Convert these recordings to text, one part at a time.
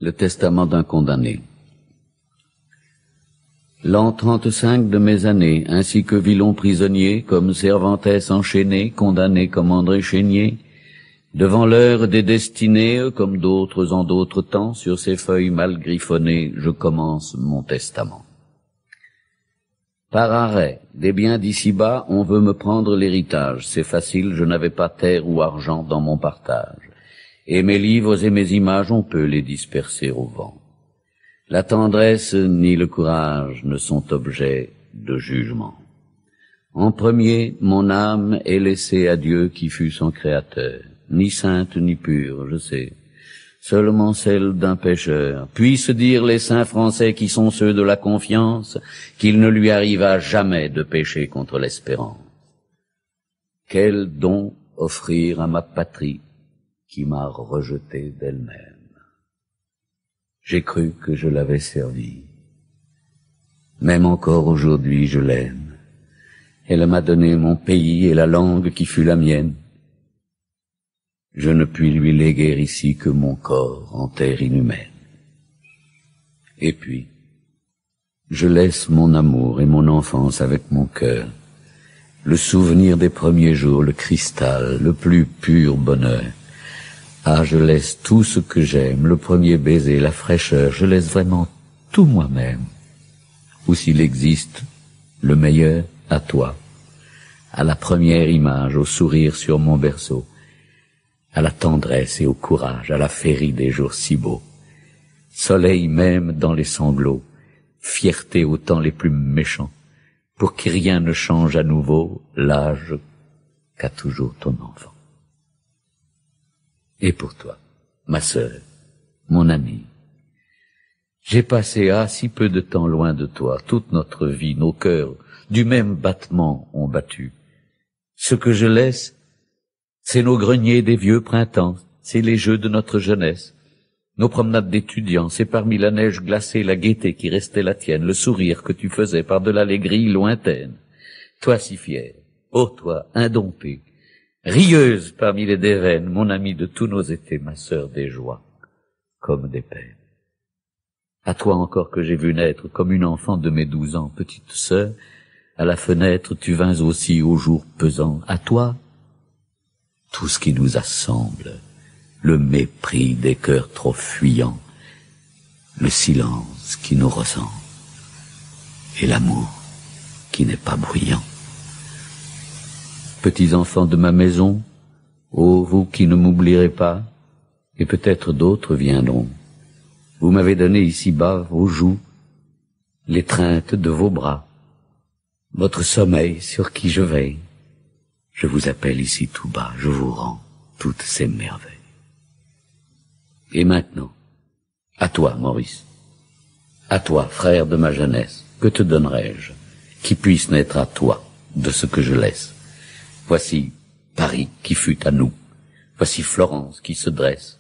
Le testament d'un condamné. L'an 35 de mes années, ainsi que Villon prisonnier, comme Cervantes enchaîné, condamné comme André Chénier, devant l'heure des destinées, comme d'autres en d'autres temps, sur ces feuilles mal griffonnées, je commence mon testament. Par arrêt, des biens d'ici-bas, on veut me prendre l'héritage. C'est facile, je n'avais pas terre ou argent dans mon partage. Et mes livres et mes images, on peut les disperser au vent. La tendresse ni le courage ne sont objets de jugement. En premier, mon âme est laissée à Dieu qui fut son créateur, ni sainte ni pure, je sais, seulement celle d'un pécheur. Puissent dire les saints français qui sont ceux de la confiance, qu'il ne lui arriva jamais de pécher contre l'espérance. Quel don offrir à ma patrie qui m'a rejeté d'elle-même? J'ai cru que je l'avais servie. Même encore aujourd'hui, je l'aime. Elle m'a donné mon pays et la langue qui fut la mienne. Je ne puis lui léguer ici que mon corps en terre inhumaine. Et puis, je laisse mon amour et mon enfance avec mon cœur, le souvenir des premiers jours, le cristal, le plus pur bonheur. Ah, je laisse tout ce que j'aime, le premier baiser, la fraîcheur, je laisse vraiment tout moi-même. Ou s'il existe, le meilleur à toi, à la première image, au sourire sur mon berceau, à la tendresse et au courage, à la féerie des jours si beaux. Soleil même dans les sanglots, fierté aux temps les plus méchants, pour que rien ne change à nouveau l'âge qu'a toujours ton enfant. Et pour toi, ma sœur, mon amie, j'ai passé si peu de temps loin de toi, toute notre vie, nos cœurs, du même battement ont battu. Ce que je laisse, c'est nos greniers des vieux printemps, c'est les jeux de notre jeunesse, nos promenades d'étudiants, c'est parmi la neige glacée la gaieté qui restait la tienne, le sourire que tu faisais par-delà les grilles lointaines. Toi si fière, ô toi indomptée, rieuse parmi les déveines, mon amie de tous nos étés, ma sœur des joies, comme des peines. À toi encore que j'ai vu naître comme une enfant de mes 12 ans, petite sœur, à la fenêtre tu vins aussi au jour pesant. À toi, tout ce qui nous assemble, le mépris des cœurs trop fuyants, le silence qui nous ressemble, et l'amour qui n'est pas bruyant. Petits enfants de ma maison, ô vous qui ne m'oublierez pas, et peut-être d'autres viendront. Vous m'avez donné ici-bas vos joues, l'étreinte de vos bras, votre sommeil sur qui je veille. Je vous appelle ici tout bas, je vous rends toutes ces merveilles. Et maintenant, à toi, Maurice, à toi, frère de ma jeunesse, que te donnerai-je, qui puisse naître à toi de ce que je laisse? Voici Paris qui fut à nous, voici Florence qui se dresse,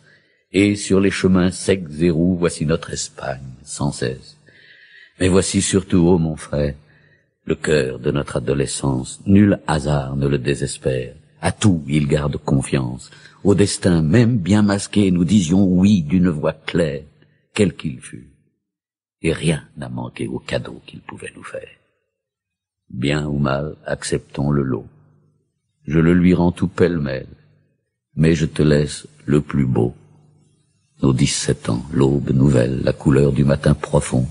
et sur les chemins secs et roux, voici notre Espagne sans cesse. Mais voici surtout, ô mon frère, le cœur de notre adolescence, nul hasard ne le désespère, à tout il garde confiance, au destin même bien masqué, nous disions oui d'une voix claire, quel qu'il fût, et rien n'a manqué au cadeau qu'il pouvait nous faire. Bien ou mal, acceptons le lot. Je le lui rends tout pêle-mêle, mais je te laisse le plus beau. Nos 17 ans, l'aube nouvelle, la couleur du matin profond,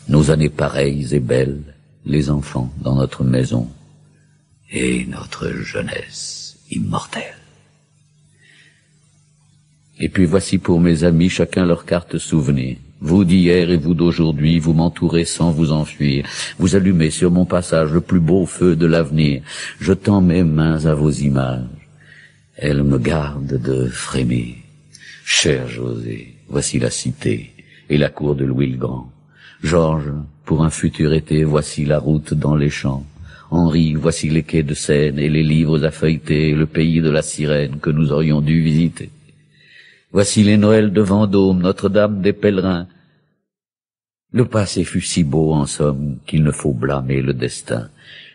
nos années pareilles et belles, les enfants dans notre maison, et notre jeunesse immortelle. Et puis voici pour mes amis chacun leur carte souvenir. Vous d'hier et vous d'aujourd'hui, vous m'entourez sans vous enfuir. Vous allumez sur mon passage le plus beau feu de l'avenir. Je tends mes mains à vos images. Elles me gardent de frémir. Cher José, voici la cité et la cour de Louis le Grand. Georges, pour un futur été, voici la route dans les champs. Henri, voici les quais de Seine et les livres à feuilleter, le pays de la sirène que nous aurions dû visiter. Voici les Noëls de Vendôme, Notre-Dame des pèlerins. Le passé fut si beau, en somme, qu'il ne faut blâmer le destin.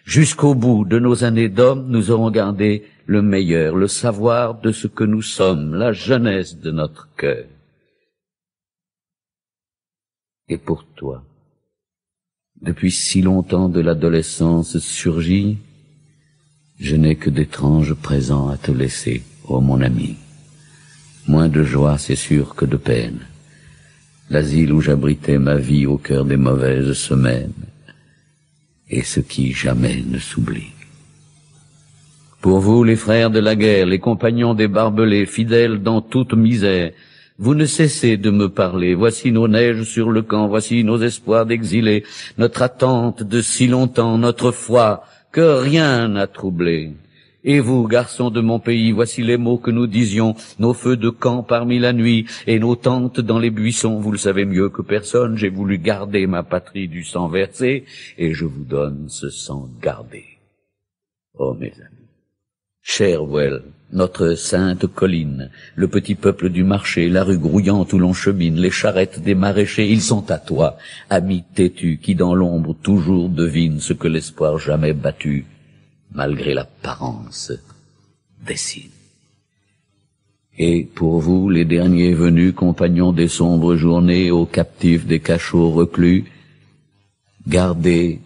Jusqu'au bout de nos années d'hommes, nous aurons gardé le meilleur, le savoir de ce que nous sommes, la jeunesse de notre cœur. Et pour toi, depuis si longtemps de l'adolescence surgit, je n'ai que d'étranges présents à te laisser, ô mon ami. Moins de joie, c'est sûr, que de peine. L'asile où j'abritais ma vie au cœur des mauvaises semaines, et ce qui jamais ne s'oublie. Pour vous, les frères de la guerre, les compagnons des barbelés, fidèles dans toute misère, vous ne cessez de me parler. Voici nos neiges sur le camp, voici nos espoirs d'exilés, notre attente de si longtemps, notre foi que rien n'a troublé. Et vous, garçons de mon pays, voici les mots que nous disions, nos feux de camp parmi la nuit et nos tentes dans les buissons. Vous le savez mieux que personne, j'ai voulu garder ma patrie du sang versé, et je vous donne ce sang gardé. Oh mes amis, Cherwell, notre sainte colline, le petit peuple du marché, la rue grouillante où l'on chemine, les charrettes des maraîchers, ils sont à toi, ami têtu, qui dans l'ombre toujours devine ce que l'espoir jamais battu, malgré l'apparence, dessine. Et pour vous, les derniers venus, compagnons des sombres journées, aux captifs des cachots reclus, gardez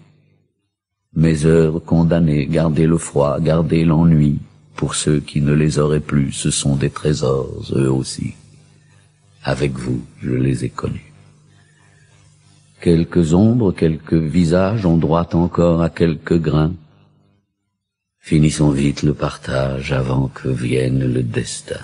mes heures condamnées, gardez le froid, gardez l'ennui. Pour ceux qui ne les auraient plus, ce sont des trésors, eux aussi. Avec vous, je les ai connus. Quelques ombres, quelques visages ont droit encore à quelques grains. Finissons vite le partage avant que vienne le destin.